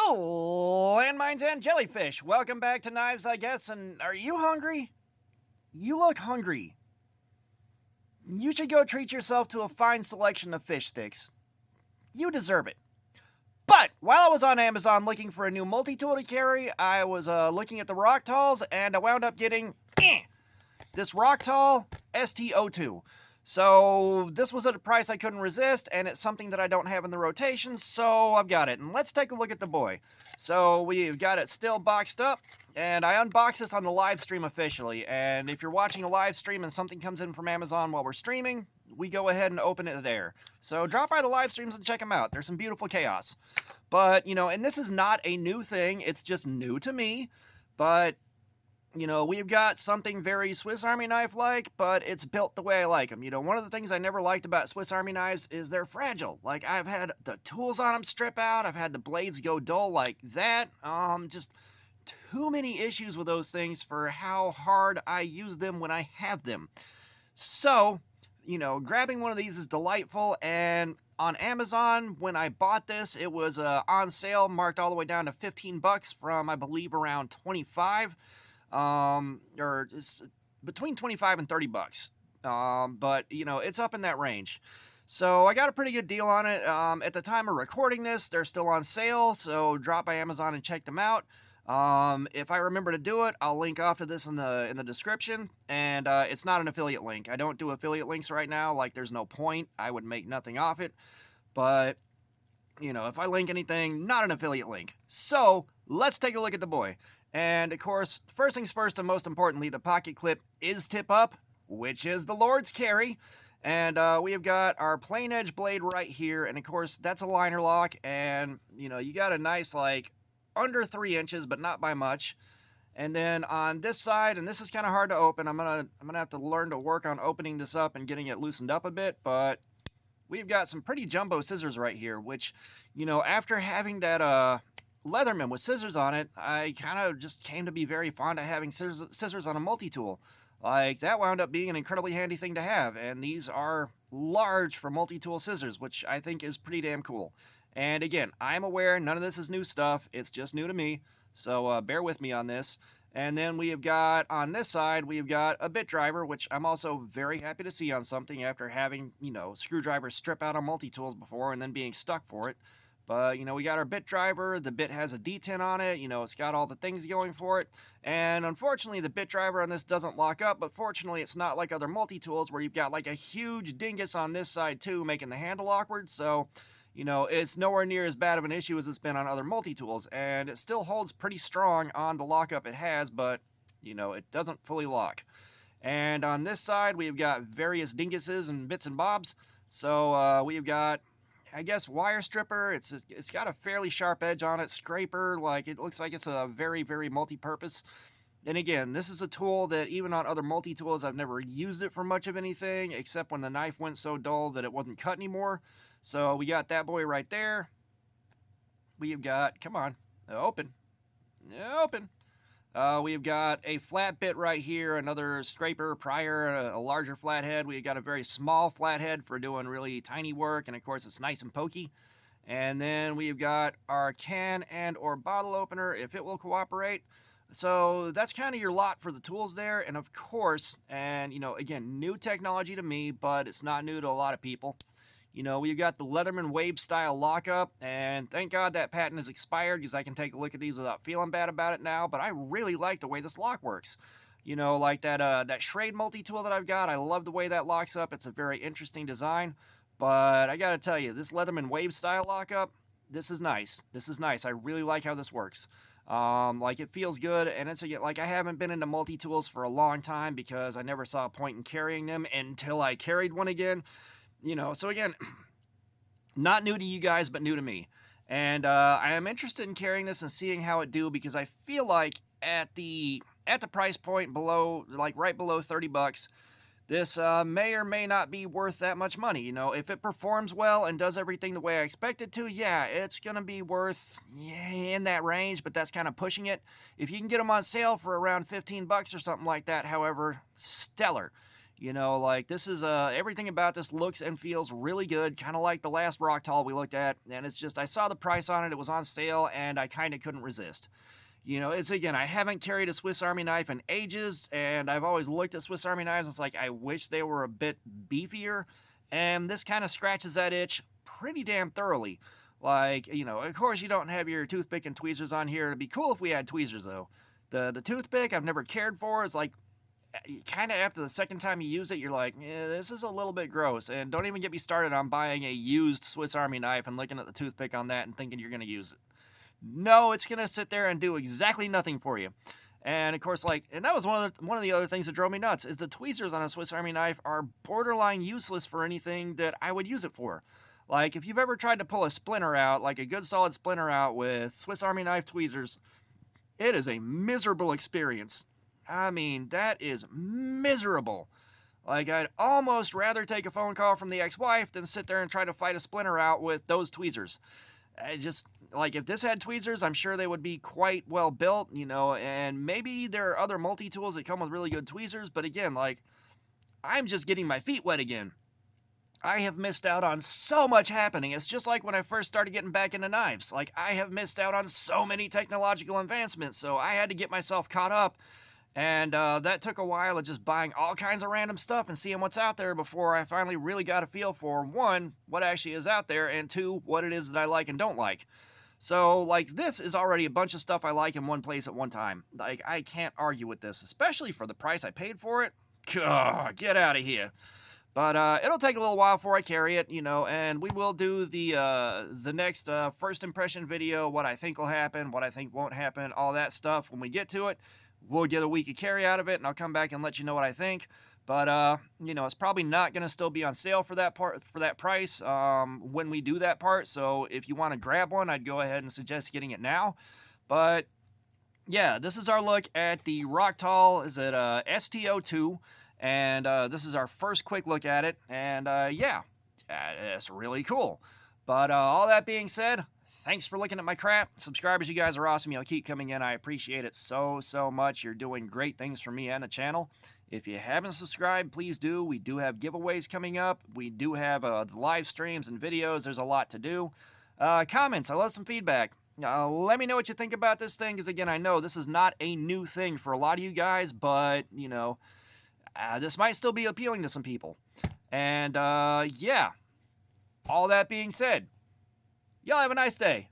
Landmines and jellyfish. Welcome back to Knives, I guess. And are you hungry? You look hungry. You should go treat yourself to a fine selection of fish sticks. You deserve it. But while I was on Amazon looking for a new multi-tool to carry, I was looking at the Rocktols, and I wound up getting this Rocktol ST02. So this was at a price I couldn't resist, and it's something that I don't have in the rotation, so I've got it. And let's take a look at the boy. So we've got it still boxed up, and I unboxed this on the live stream officially. And if you're watching a live stream and something comes in from Amazon while we're streaming, we go ahead and open it there. So drop by the live streams and check them out. There's some beautiful chaos. But, and this is not a new thing. It's just new to me. But we've got something very Swiss Army knife-like, but it's built the way I like them. One of the things I never liked about Swiss Army knives is they're fragile. Like, I've had the tools on them strip out. I've had the blades go dull like that. Just too many issues with those things for how hard I use them when I have them. So, grabbing one of these is delightful, and on Amazon, when I bought this, it was on sale, marked all the way down to $15 from, I believe, around $25. Or it's between 25 and $30. But it's up in that range. So I got a pretty good deal on it. At the time of recording this, they're still on sale, so drop by Amazon and check them out. If I remember to do it, I'll link off to this in the description, and it's not an affiliate link. I don't do affiliate links right now, like there's no point. I would make nothing off it. But if I link anything, not an affiliate link. So let's take a look at the boy. And, of course, first things first and most importantly, the pocket clip is tip up, which is the Lord's carry. And we have got our plain edge blade right here. And, of course, that's a liner lock. And, you got a nice, under 3 inches, but not by much. And then on this side, and this is kind of hard to open, I'm gonna have to learn to work on opening this up and getting it loosened up a bit. But we've got some pretty jumbo scissors right here, which, after having that, Leatherman with scissors on it, I kind of just came to be very fond of having scissors on a multi-tool. That wound up being an incredibly handy thing to have, and these are large for multi-tool scissors, which I think is pretty damn cool. And again, I'm aware none of this is new stuff, it's just new to me, so bear with me on this. And then we have got, on this side, we've got a bit driver, which I'm also very happy to see on something after having, screwdrivers strip out on multi-tools before and then being stuck for it. But, we got our bit driver, the bit has a detent on it, it's got all the things going for it. And unfortunately, the bit driver on this doesn't lock up, but fortunately, it's not like other multi-tools where you've got a huge dingus on this side too, making the handle awkward. So, it's nowhere near as bad of an issue as it's been on other multi-tools. And it still holds pretty strong on the lockup it has, but, it doesn't fully lock. And on this side, we've got various dinguses and bits and bobs. So, we've got, I guess, wire stripper. It's got a fairly sharp edge on it. Scraper, it looks like it's a very, very multi-purpose. And again, this is a tool that even on other multi-tools, I've never used it for much of anything, except when the knife went so dull that it wasn't cut anymore. So we got that boy right there. We've got, come on, open. We've got a flat bit right here, another scraper, prior, a larger flathead. We've got a very small flathead for doing really tiny work, and of course it's nice and pokey. And then we've got our can and or bottle opener, if it will cooperate. So that's kind of your lot for the tools there. And of course, and again, new technology to me, but it's not new to a lot of people. We've got the Leatherman Wave style lockup, and thank God that patent is expired because I can take a look at these without feeling bad about it now, but I really like the way this lock works. Like that Schrade multi-tool that I've got, I love the way that locks up. It's a very interesting design, but I gotta tell you, this Leatherman Wave style lockup, this is nice. I really like how this works. It feels good, and it's I haven't been into multi-tools for a long time because I never saw a point in carrying them until I carried one again. So again, not new to you guys, but new to me. And I am interested in carrying this and seeing how it do, because I feel like at the price point below, right below $30, this may or may not be worth that much money. If it performs well and does everything the way I expect it to, yeah, it's going to be worth in that range, but that's kind of pushing it. If you can get them on sale for around $15 or something like that, however, stellar. You know, like this is everything about this looks and feels really good, kind of like the last Rocktol we looked at. And it's just I saw the price on it, it was on sale, and I kind of couldn't resist. You know, it's again, I haven't carried a Swiss Army knife in ages, and I've always looked at Swiss Army knives. It's like I wish they were a bit beefier, and this kind of scratches that itch pretty damn thoroughly. Like, you know, of course you don't have your toothpick and tweezers on here. It'd be cool if we had tweezers though. The toothpick I've never cared for. It's like kind of after the second time you use it, you're like, yeah, this is a little bit gross. And don't even get me started on buying a used Swiss Army knife and looking at the toothpick on that and thinking you're going to use it. No, it's going to sit there and do exactly nothing for you. And of course, like, and that was one of the other things that drove me nuts is the tweezers on a Swiss Army knife are borderline useless for anything that I would use it for. Like, if you've ever tried to pull a splinter out, like a good solid splinter out with Swiss Army knife tweezers, it is a miserable experience. I mean, that is miserable. Like, I'd almost rather take a phone call from the ex-wife than sit there and try to fight a splinter out with those tweezers. I just, like, if this had tweezers, I'm sure they would be quite well built, you know, and maybe there are other multi-tools that come with really good tweezers, but again, like, I'm just getting my feet wet again. I have missed out on so much happening. It's just like when I first started getting back into knives. Like, I have missed out on so many technological advancements, so I had to get myself caught up. And that took a while of just buying all kinds of random stuff and seeing what's out there before I finally really got a feel for, one, what actually is out there, and two, what it is that I like and don't like. So, like, this is already a bunch of stuff I like in one place at one time. Like, I can't argue with this, especially for the price I paid for it. Gah, get out of here. But it'll take a little while before I carry it, you know, and we will do the next first impression video, what I think will happen, what I think won't happen, all that stuff when we get to it. We'll get a week of carry out of it, and I'll come back and let you know what I think. But you know, it's probably not going to still be on sale for that part for that price when we do that part. So if you want to grab one, I'd go ahead and suggest getting it now. But yeah, this is our look at the Rocktol. Is it STO2? And this is our first quick look at it. And yeah, it's really cool. But all that being said, thanks for looking at my crap. Subscribers, you guys are awesome. You'll keep coming in. I appreciate it so much. You're doing great things for me and the channel. If you haven't subscribed, please do. We do have giveaways coming up. We do have live streams and videos. There's a lot to do. Comments. I love some feedback. Let me know what you think about this thing, because again, I know this is not a new thing for a lot of you guys, but, you know, this might still be appealing to some people. And, yeah, all that being said, y'all have a nice day.